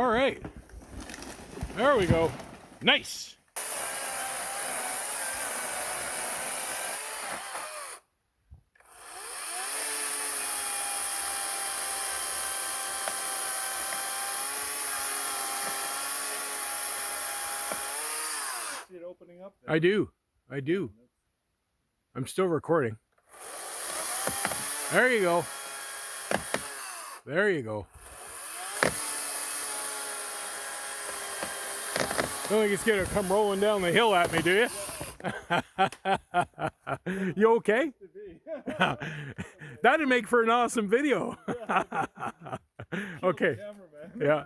All right. There we go. Nice. See it opening up there. I do. I do. I'm still recording. There you go. There you go. Don't think it's gonna come rolling down the hill at me, do you? You okay? That'd make for an awesome video. Okay. Yeah.